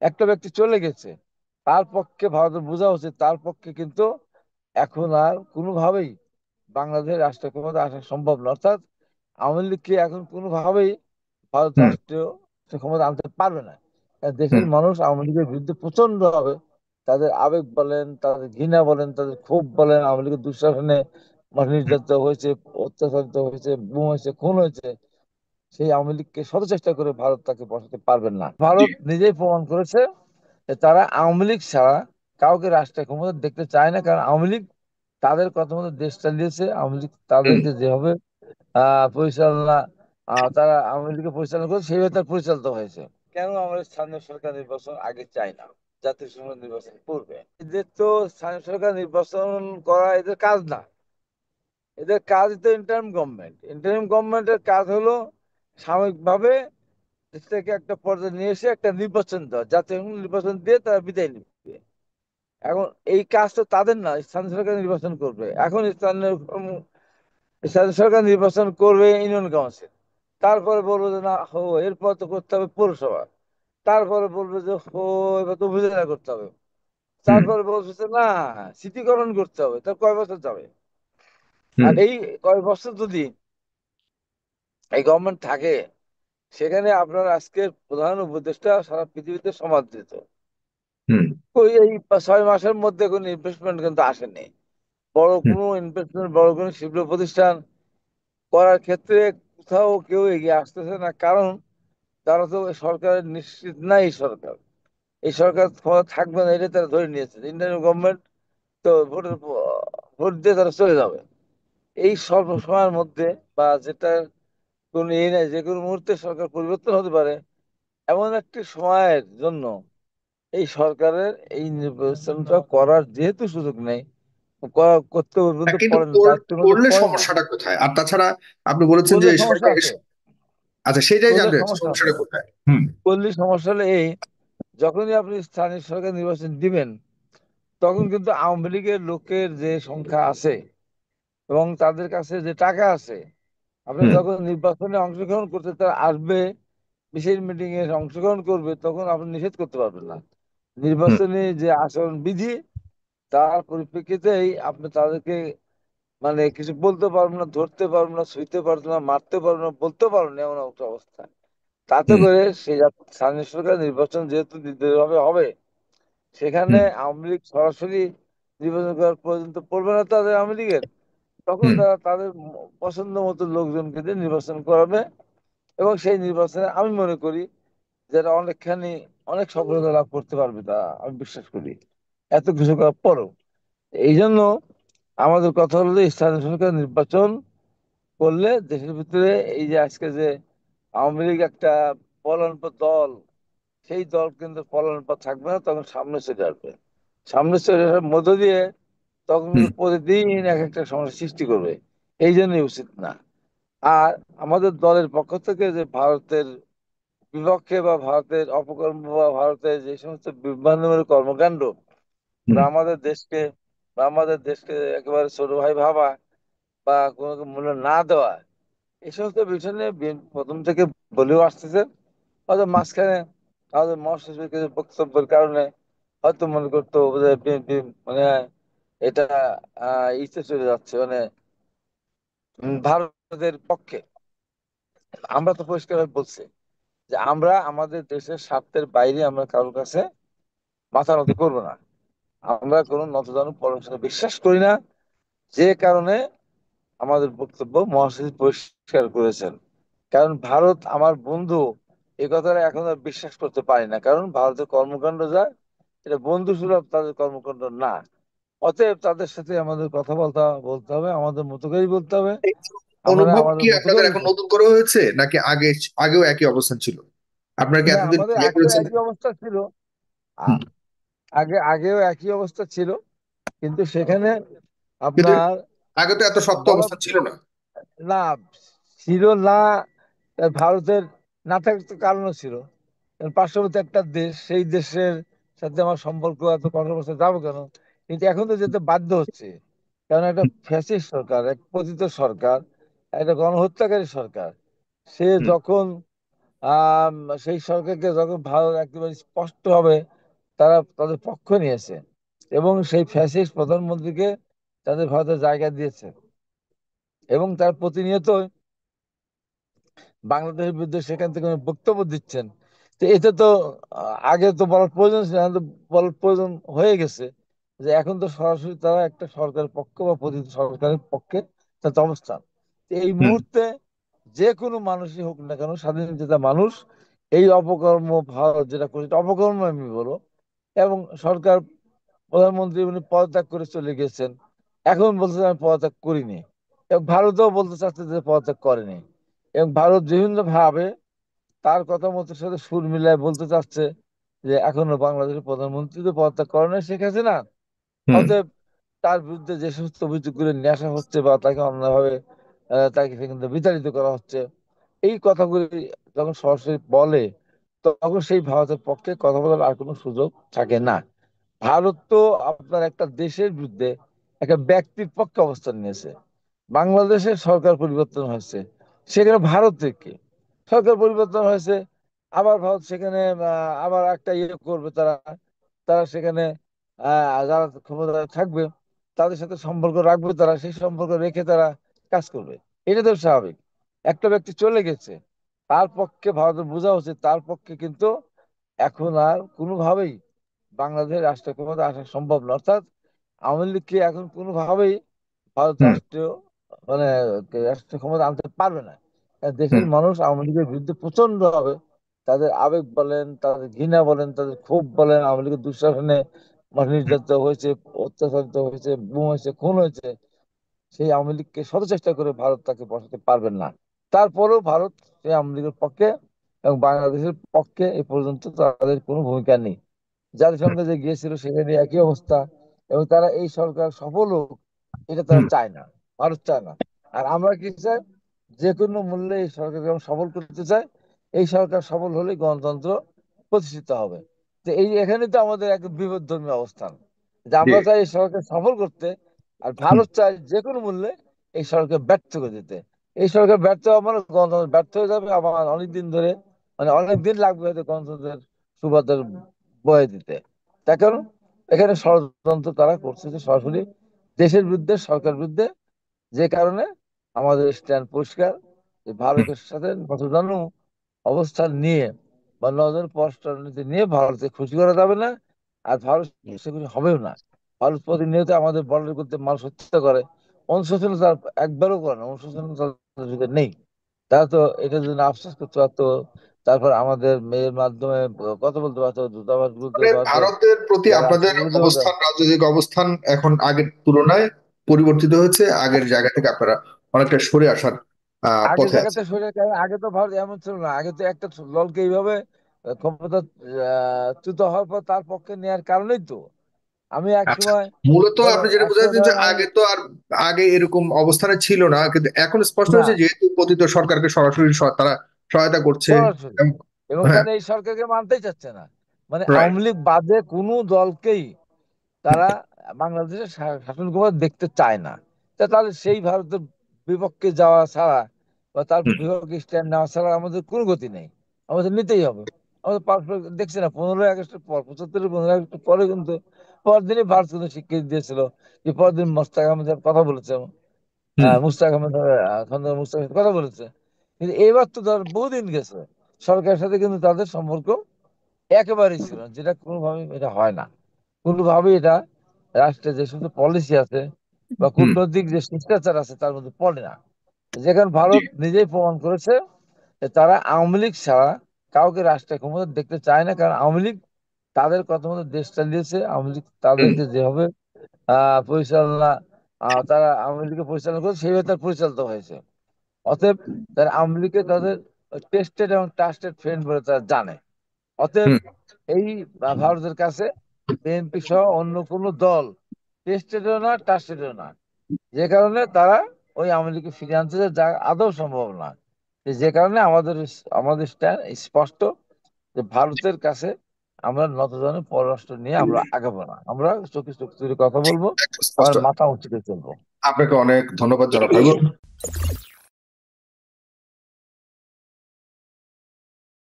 একটা ব্যক্তি চলে গেছে, তার পক্ষে ভারতের বোঝা উচিত, তার পক্ষে কিন্তু এখন আর কোনোভাবেই বাংলাদেশ রাষ্ট্র ক্ষমতা আসা সম্ভব না। অর্থাৎ আওয়ামী লীগকে এখন কোনোভাবেই ভারত হুম। রাষ্ট্রীয় ক্ষমতা আনতে পারবে না। দেশের হুম। মানুষ আওয়ামী লীগের বিরুদ্ধে প্রচন্ড হবে, তাদের আবেগ বলেন, তাদের ঘৃণা বলেন, তাদের ক্ষোভ বলেন, আওয়ামী লীগের দুঃশাসনে মানুষ নির্যাতিত হয়েছে, অত্যাচারিত হয়েছে, গুম হয়েছে, খুন হয়েছে। সেই আওয়ামী লীগকে শত চেষ্টা করে ভারত তাকে বসাতে পারবেন না। জি। ভারত নিজেই প্রমাণ করেছে যে তারা আওয়ামী লীগ ছাড়া কাউকে রাষ্ট্রের ক্ষমতা দেখতে চায় না, কারণ আওয়ামী লীগ তাদের কথা মতো দেশ চালিয়েছে। আওয়ামী লীগ হুম। তাদেরকে যেভাবে পরিচালনা, তারা আওয়ামী লীগকে পরিচালনা করে সেইভাবে তার পরিচালিত হয়েছে। কেন আমরা স্থানীয় সরকার নির্বাচন আগে চাই না, জাতীয় সংসদ নির্বাচন করবে? এদের তো স্থানীয় সরকার নির্বাচন করা এদের কাজ না। এদের কাজ তো ইন্টারিম গভর্নমেন্ট। ইন্টারিম গভর্নমেন্টের কাজ হলো সাময়িকভাবে দেশটাকে একটা পর্যায়ে নিয়ে এসে একটা নির্বাচন দেওয়া, জাতীয় নির্বাচন দিয়ে তারা বিদায় নিবে। এখন এই কাজ তো তাদের না, স্থানীয় সরকার নির্বাচন করবে। এখন স্থানীয় সরকার নির্বাচন করবে ইউনিয়ন কাউন্সিল, তারপরে বলবো যে না হো, এরপর তো করতে হবে পৌরসভা, তারপরে বলবে যে হো, এবার তো উপজেলা করতে হবে, হুম। তারপরে বলছে যে না সিটিকরণ করতে হবে। তার কয় বছর যাবে? হুম। আর এই কয় বছর যদি এই গভর্নমেন্ট থাকে, সেখানে আপনার আজকের প্রধান উপদেষ্টা সারা পৃথিবীতে সমাদৃত। হুম। ওই এই 6 মাসের মধ্যে কোনো ইনভেস্টমেন্ট কিন্তু আসেনি। বড় হুম। কোনো ইনভেস্টমেন্ট, বড় কোনো শিল্প প্রতিষ্ঠান করার ক্ষেত্রে কোথাও কেউ এগিয়ে আসতেছে না, কারণ তারা তো এই সরকারের নিশ্চিত না, এই সরকার, এই সরকার ক্ষমতা থাকবে না, এটা তারা ধরে নিয়েছে। ইন্ডিয়ান গভর্নমেন্ট তো ভোট দিয়ে তারা চলে যাবে এই স্বল্প সময়ের মধ্যে, বা যেটা কোনো ইয়ে নেই, যে কোনো মুহূর্তে সরকার পরিবর্তন হতে পারে। এমন একটি সময়ের জন্য এই সরকারের এই নির্বাচনটা করার যেহেতু সুযোগ নেই, করতে পর্যন্ত কিন্তু পড়েন, দায়িত্বের মধ্যে করলে পড়ে না। সমস্যাটা কোথায়? আর তাছাড়া আপনি বলেছেন যে করলে সমস্যা সরকার আছে, আচ্ছা, সেটাই করলে জানতে চাচ্ছি, সমস্যা আছে। সমস্যাটা কোথায়? হুম। করলে সমস্যা হলে এই, যখনই আপনি স্থানীয় সরকার নির্বাচন দিবেন, তখন কিন্তু আওয়ামী লীগের লোকের যে সংখ্যা আছে এবং তাদের কাছে যে টাকা আছে, আপনি হুম। যখন নির্বাচনে অংশগ্রহণ করতে তারা আসবে, বিশেষ মিটিং এ অংশগ্রহণ করবে, তখন আপনি নিষেধ করতে পারবেন না। হুম। নির্বাচনী যে আচরণ বিধি, তার পরিপ্রেক্ষিতেই আপনি তাদেরকে মানে কিছু বলতে পারবেন না, ধরতে পারবেন না, ছুঁইতে পারবেন না, মারতে পারবেন না, বলতে পারবেন না, এমন একটা অবস্থা। তাতে হুম। করে সেই স্থানীয় সরকার নির্বাচন যেহেতু নির্দলীয়ভাবে হবে, সেখানে হুম। আওয়ামী লীগ সরাসরি নির্বাচন করার প্রয়োজন তো পড়বে না তাদের, আওয়ামী লীগের। তখন হুম। তারা তাদের পছন্দ মতো লোকজনকে দিয়ে নির্বাচন করাবে, এবং সেই নির্বাচনে আমি মনে করি যারা অনেকখানি অনেক সফলতা লাভ করতে পারবে, তা আমি বিশ্বাস করি এত কিছু করার পরও। এই জন্য আমাদের কথা হলো যে স্থানীয় সরকার নির্বাচন করলে দেশের ভিতরে এই যে আজকে যে আওয়ামী লীগ একটা পলায়নপর দল, সেই দল কিন্তু পলায়নপর থাকবে না, তখন সামনে চলে আসবে। সামনে চলে আসার মধ্য দিয়ে তখন হুম। কিন্তু প্রতিদিন এক একটা সমস্যা সৃষ্টি করবে। এই জন্যই উচিত না। আর আমাদের দলের পক্ষ থেকে যে ভারতের বিপক্ষে বা ভারতের অপকর্ম বা ভারতের যে সমস্ত বিভ্রান্তমূলক কর্মকাণ্ড, হুম। আমাদের দেশকে একেবারে ছোট ভাই ভাবা বা কোনো মূল্য না দেওয়া, এই সমস্ত বিষয় নিয়ে প্রথম থেকে বলেও আসতেছে। হয়তো মাঝখানে আমাদের মহাসচিবের কিছু বক্তব্যের কারণে হয়তো মনে করতো বোধহয় বিএনপি মানে এটা ইসে চলে যাচ্ছে, মানে ভারতের পক্ষে। আমরা তো পরিষ্কার বলছি যে আমরা আমাদের দেশের স্বার্থের বাইরে আমরা কারোর কাছে মাথা নত করবো না। আমরা কোনো নতজানু পরমাণু বিশ্বাস করি না, যে কারণে আমাদের বক্তব্য মহাসচিব পরিষ্কার করেছেন। কারণ ভারত আমার বন্ধু, এই কথাটা এখন আর বিশ্বাস করতে পারি না, কারণ ভারতের কর্মকাণ্ড যা, এটা বন্ধু সুলভ তাদের কর্মকাণ্ড না। অতএব তাদের সাথে আমাদের কথা বলতে বলতে হবে, আমাদের মতো করেই বলতে হবে। এই আমরা অনুভব আমাদের কি মতো আপনাদের করেই এখন বলবো। নতুন করে হয়েছে, নাকি আগেও একই অবস্থান ছিল? আপনারা কি না, এতদিন আমাদের ইয়ে আগেও করেছেন? একই অবস্থা ছিল। হুম। আ- আগেও একই অবস্থা ছিল, কিন্তু সেখানে কিন্তু আপনার আগে তো এত শক্ত বলা অবস্থান ছিল না। না ছিল না, ভারতের না থাকার তো কারণও ছিল। কারণ পার্শ্ববর্তী একটা দেশ, সেই দেশের সাথে আমার সম্পর্ক এত 15 বছর যাবো কেন? কিন্তু এখন তো যেতে বাধ্য হচ্ছে, কারণ একটা ফ্যাসিস্ট সরকার, এক পতিত সরকার, একটা গণহত্যাকারী সরকার, সে হুম। যখন আম, সেই সরকারকে যখন ভারত একেবারে স্পষ্ট হবে তারা তাদের পক্ষ নিয়েছে, এবং সেই ফ্যাসিস্ট প্রধানমন্ত্রীকে তাদের ভারতের জায়গা দিয়েছে, এবং তার প্রতিনিয়ত বাংলাদেশের বিরুদ্ধে সেখান থেকে উনি বক্তব্য দিচ্ছেন। তো এতে তো আগে তো বলার প্রয়োজন ছিল না, এখন তো বলার প্রয়োজন হয়ে গেছে যে এখন তো সরাসরি তারা একটা সরকারের পক্ষ বা প্রতিনিধি সরকারের পক্ষে তাদের অবস্থান। তো এই হুম। মুহূর্তে যে কোনো মানুষই হোক না কেন, স্বাধীন চেতা মানুষ এই অপকর্ম ভারত যেটা করছে এটা অপকর্ম আমি বলবো। এবং সরকার, প্রধানমন্ত্রী উনি পদত্যাগ করে চলে গেছেন, এখন বলছে আমি পদত্যাগ করিনি, এবং ভারতও বলতে চাচ্ছে যে পদত্যাগ করেনি। এবং ভারত বিভিন্ন ভাবে তার কথা মতো সাথে সুর মিলায় বলতে চাচ্ছে যে এখনো বাংলাদেশের প্রধানমন্ত্রী তো পদত্যাগ করে না, শেখ হাসিনা। হুম। অতএব তার বিরুদ্ধে যে সমস্ত অভিযোগগুলো নিয়ে আসা হচ্ছে বা তাকে অন্যভাবে তাকে সেখান থেকে বিতাড়িত করা হচ্ছে, এই কথাগুলি যখন সরাসরি বলে তখন সেই ভারতের পক্ষে কথা বলার আর কোনো সুযোগ থাকে না। ভারত তো আপনার একটা দেশের বিরুদ্ধে একটা ব্যক্তির পক্ষে অবস্থান নিয়েছে। বাংলাদেশের সরকার পরিবর্তন হয়েছে, সেখানে ভারত থেকে সরকার পরিবর্তন হয়েছে, আবার ভারত সেখানে আবার একটা ইয়ে করবে তারা, তারা সেখানে যারা ক্ষমতায় থাকবে তাদের সাথে সম্পর্ক রাখবে, তারা সেই সম্পর্ক রেখে তারা কাজ করবে। এটা তো স্বাভাবিক। একটা ব্যক্তি চলে গেছে, তার পক্ষে ভারতের বোঝা উচিত তার পক্ষে কিন্তু এখন আর কোনোভাবেই বাংলাদেশের রাষ্ট্র ক্ষমতা আসা সম্ভব না। অর্থাৎ আওয়ামী লীগকে এখন কোনোভাবেই ভারত হুম। রাষ্ট্রীয় মানে রাষ্ট্রীয় ক্ষমতা আনতে পারবে না। দেশের হুম। মানুষ আওয়ামী লীগের বিরুদ্ধে প্রচন্ড হবে, তাদের আবেগ বলেন, তাদের ঘৃণা বলেন, তাদের ক্ষোভ বলেন, আওয়ামী লীগের দুঃশাসনে মানুষ নির্যাতিত হয়েছে, অত্যাচারিত হয়েছে, গুম হয়েছে, খুন হয়েছে, সেই আওয়ামী লীগকে শত চেষ্টা করে ভারত তাকে বসাতে পারবেন না। তারপরেও ভারত সেই আওয়ামী লীগের পক্ষে এবং বাংলাদেশের পক্ষে এ পর্যন্ত তাদের কোনো ভূমিকা নেই। হুম। জাতিসংঘে যে গিয়েছিল সেখানে একই অবস্থা, এবং তারা এই সরকার সফল হোক এটা তারা হুম। চায় না, ভারত চায় না। আর আমরা কি চাই? যে কোনো মূল্যে এই সরকারকে আমরা সফল করতে চাই। এই সরকার সফল হলে গণতন্ত্র প্রতিষ্ঠিত হবে। তো এই এখানে তো আমাদের এক বিপথগামী অবস্থান, যে জি। আমরা চাই এই সরকার সফল করতে, আর হুম। ভারত চায় যে কোনো মূল্যে এই সরকার ব্যর্থ করে দিতে। এই সরকার ব্যর্থ হওয়া মানে গণতন্ত্র ব্যর্থ হয়ে যাবে, আবার অনেকদিন ধরে মানে অনেক দিন লাগবে হয়তো গণতন্ত্রের সুবাদের বয়ে দিতে। তার কারণ এখানে ষড়যন্ত্র তারা করছে যে সরাসরি দেশের বিরুদ্ধে, সরকার বিরুদ্ধে। যে কারণে আমাদের স্ট্যান্ড পরিষ্কার, যে হুম। ভারতের সাথে নতজানু অবস্থান নিয়ে বা নজর পররাষ্ট্রনীতি নিয়ে ভারতকে খুশি করা যাবে না, আর ভারত সেগুলি হবেও না। ভারত প্রতিনিয়ত আমাদের বর্ডার করতে মানুষ হত্যা করে, অনুশোচনা তার একবারও করে না, অনুশোচনা তাদের ভিতরে নেই। তারা তো এটার জন্য আফসোস করতে পারতো, তারপর আমাদের মেয়ের মাধ্যমে কথা বলতে পারতো, দূতাবাস বলতে মানে পারতো, ভারতের প্রতি বা আপনাদের রাষ্ট্রপতি বলতে পারতো। অবস্থান, রাজনৈতিক অবস্থান এখন আগের তুলনায় পরিবর্তিত হয়েছে, আগের জায়গা থেকে আপনারা অনেকটা সরে আসার আগে পথে জায়গাতে আছেন। সরে, কারণ আগে তো ভারত এমন ছিল না, আগে তো একটা দলকে এইভাবে ক্ষমতা চ্যুত হওয়ার পর তার পক্ষে নেওয়ার কারণেই তো আমি এক আচ্ছা, সময় মূলত ধরেন আপনি যেটা এক সময় বোঝাচ্ছেন যে ধরেন আমি আগে তো আর, আগে এরকম অবস্থানে ছিল না, কিন্তু এখন স্পষ্ট না হয়েছে যেহেতু পতিত সরকারকে সরাসরি তারা সহায়তা করছে। সরাসরি, এবং এবং হ্যাঁ। তারা এই সরকারকে মানতেই চাচ্ছে না। মানে রাইট। আওয়ামী লীগ বাদে কোনো দলকেই তারা বাংলাদেশের শাসন ক্ষমতা দেখতে চায় না। তা তাহলে সেই ভারতের বিপক্ষে যাওয়া ছাড়া বা তার বিপক্ষে স্ট্যান্ড নেওয়া ছাড়া আমাদের কোনো গতি নেই, আমাদের নিতেই হবে। আমাদের দেখছি না 15ই আগস্টের পর, 75-এর 15ই আগস্টের পরে কিন্তু পরদিনই ভারত কিন্তু স্বীকৃতি দিয়েছিল, যে পরদিন মোস্তাক আহমেদের কথা বলেছে, মুস্তাক আহমেদ খন্দকার মুস্তাকের সাথে কথা বলেছে। কিন্তু এবার তো ধর বহুদিন গেছে, সরকারের সাথে কিন্তু তাদের সম্পর্ক একেবারেই ছিল না, যেটা কোনোভাবেই এটা হয় না। কোনোভাবেই এটা রাষ্ট্রের যে সমস্ত পলিসি আছে বা কূটনৈতিক যে শিষ্টাচার আছে তার মধ্যে পড়ে না। যেখানে ভারত নিজেই প্রমাণ করেছে যে তারা আওয়ামী লীগ ছাড়া কাউকে রাষ্ট্রের ক্ষমতা দেখতে চায় না, কারণ আওয়ামী লীগ তাদের কথা মতো দেশ চালিয়েছে। আওয়ামী লীগ তাদেরকে যেভাবে পরিচালনা তারা আওয়ামী লীগকে পরিচালনা করে সেইভাবে তার পরিচালিত হয়েছে। অতএব তারা আওয়ামী লীগকে তাদের টেস্টেড এবং ট্রাস্টেড ফ্রেন্ড বলে তারা জানে। অতএব এই ভারতের কাছে বিএনপি সহ অন্য কোনো দল টেস্টেডও না, ট্রাস্টেডও না। যে কারণে তারা ওই আওয়ামী লীগকে ফিরিয়ে আনতে চায়, যা আদৌ সম্ভব না। যে কারণে আমাদের আমাদের স্ট্যান্ড স্পষ্ট, যে ভারতের কাছে আমরা নতজানু পররাষ্ট্র নিয়ে আমরা আগাবো না, আমরা চোখে চোখ তুলে কথা বলবো, স্পষ্ট। আর মাথা উঁচু করে চলবো। আপনাকে অনেক ধন্যবাদ জনাব হাবিবুর।